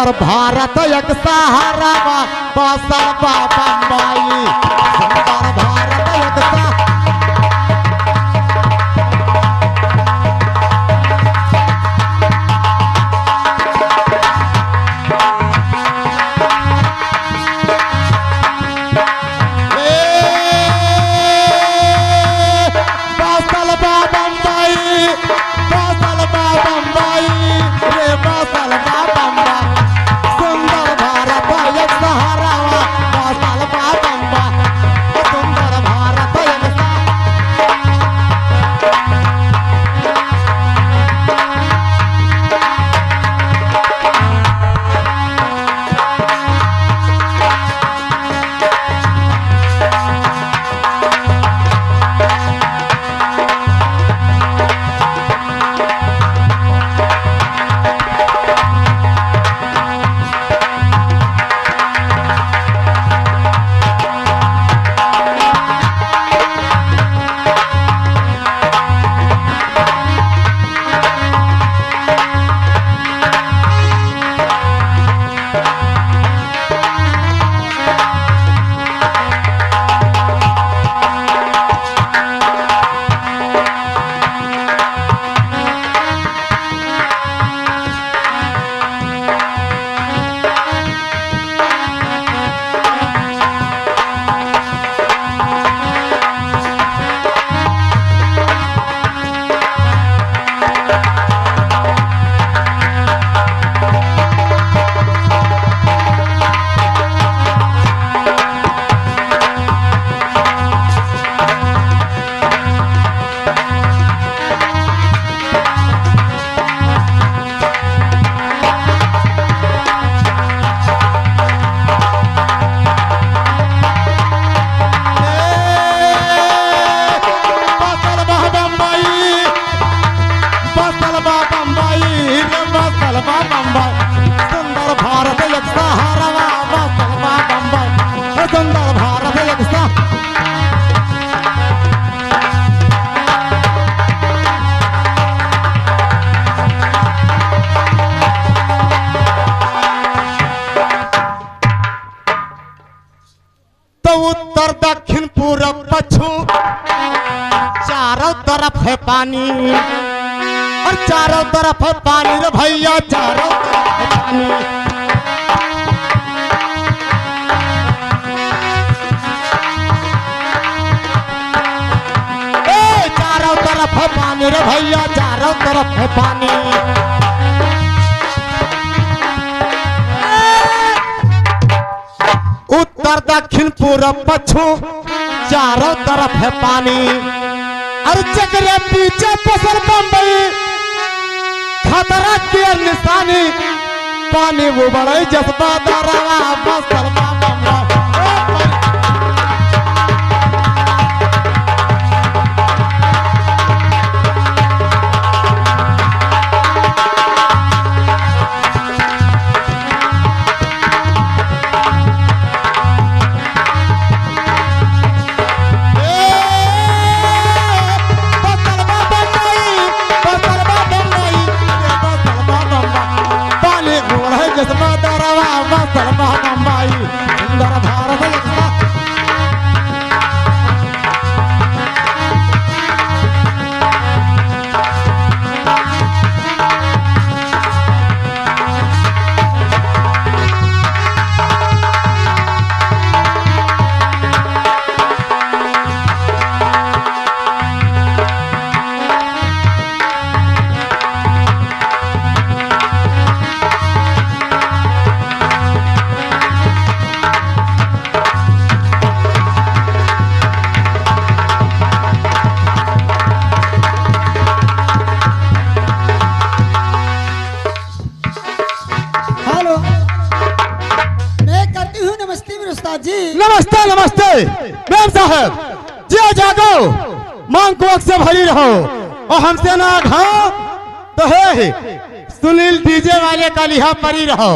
सुंदर भारत एक सहारा बसल बा बम्बई सुंदर भारत एक सहारा उत्तर दक्षिण पूरब पश्चिम चारों तरफ है पानी और चारों तरफ है पानी रे भैया चारों तरफ है पानी चारों तरफ है पानी रे भैया चारों तरफ है पानी उत्तर दक्षिण पूरब पश्चिम चारों तरफ है पानी और चक्रे पीछे फसल बम्बई खतरा की निशानी पानी वो बड़े जज्बा दरवा फसल नमस्ते नमस्ते मैम साहब जियो जागो मांग को से भरी रहो और हमसे ना घाओ तो है सुनील डीजे वाले का लिहा परी रहो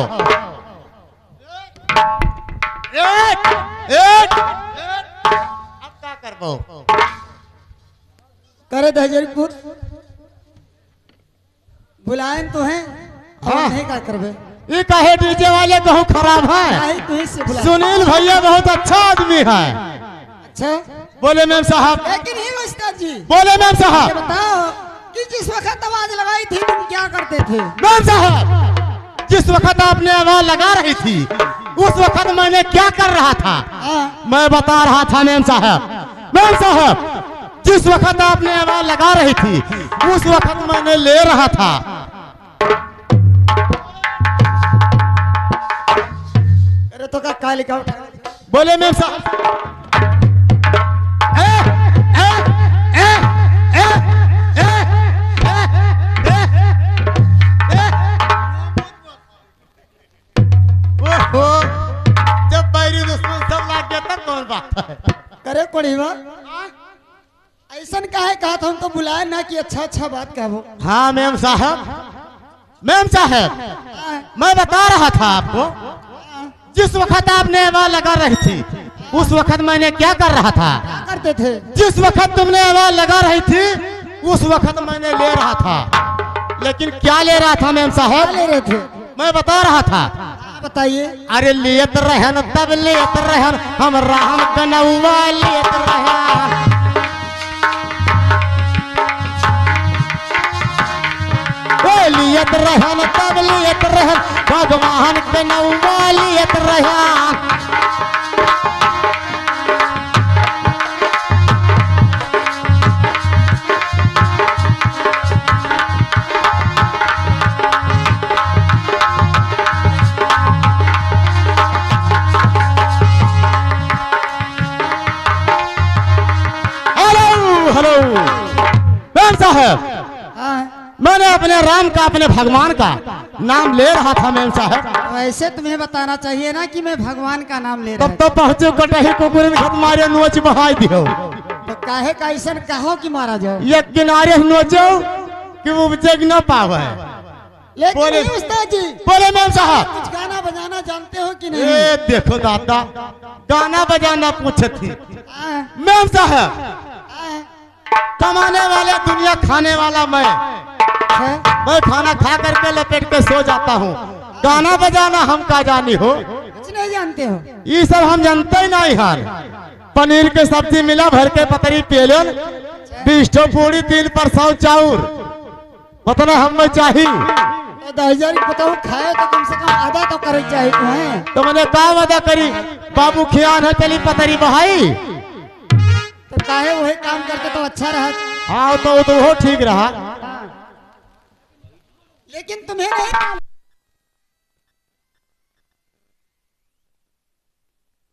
एक एक अब क्या करबो करे दहजरपुर बुलाएं तो हैं हाँ। नहीं क्या करबे ये कहे डीजे वाले कहूँ खराब है। नहीं तू ही से बुला। सुनील भैया बहुत अच्छा आदमी है। अच्छा बोले मैम साहब। लेकिन ही उस्ताद जी बोले मैम ये साहब। बताओ कि जिस वक्त आवाज लगाई थी तुम क्या करते थे? मैम साहब जिस वक्त आपने आवाज लगा रही थी उस वक्त मैंने क्या कर रहा था मैं बता रहा था मैम साहब। मैम साहब जिस वक्त आपने आवाज लगा रही थी उस वक्त मैंने ले रहा था। अरे तो क्या काली का उठा? बोले मैम साहब। जब बैरी दुश्मन सब लाग गया तब कौन बात है? करे कोड़ी बा ऐसा काहे कहा था हमको बुलाया ना कि अच्छा अच्छा बात कहो। हाँ मैम साहब। मैम साहब मैं बता रहा था आपको जिस वक्त आपने आवाज लगा रही थी उस वक्त मैंने क्या कर रहा था? क्या करते थे? जिस वक्त तुमने आवाज लगा रही थी उस वक्त मैंने ले रहा था। लेकिन क्या ले रहा था मैम क्या साहब? ले रहे थे? मैं बता रहा था। बताइए। अरे लेत रहन तब लेत रहन हम राम कनौवा लेत रहन। लियत रहन तब लियत रहन भगवान कनौवा लियत रहन। हेलो मैम साहब मैंने अपने राम का अपने भगवान का नाम ले रहा था मैम साहब। वैसे तुम्हें बताना चाहिए ना कि मैं भगवान का नाम ले रहा तब तो पहुंचे कटही कुकुर में खत मारे नोच बहाई दियो। तो काहे का ऐसा कहो कि मारा जाए? ये किनारे नोचो कि वो बचेग न पावे। लेकिन उस्ताद जी बोले मैम साहब कुछ गाना बजाना जानते हो कि नहीं? ए देखो दादा गाना बजाना पूछे थी मैम साहब। कमाने वाले दुनिया खाने वाला मैं खाना खा करके लपेट के सो जाता हूँ। गाना बजाना हम का जानी हो? कुछ नहीं जानते हो? ये सब हम जानते ही नहीं यार। पनीर के सब्जी मिला भर के पतरी पेलन 20 पूरी 3 पर 100 चाउर मतलब हमें चाहिए। 10,000 बताओ खाए तो कम से कम आधा तो करे चाहिए तुम्हें। तो मैंने का वादा करी बाबू खियान है चली पतरी बहाई। तो काहे वही काम करते तो अच्छा रहा। हाँ तो वो ठीक रहा। लेकिन तुम्हें नहीं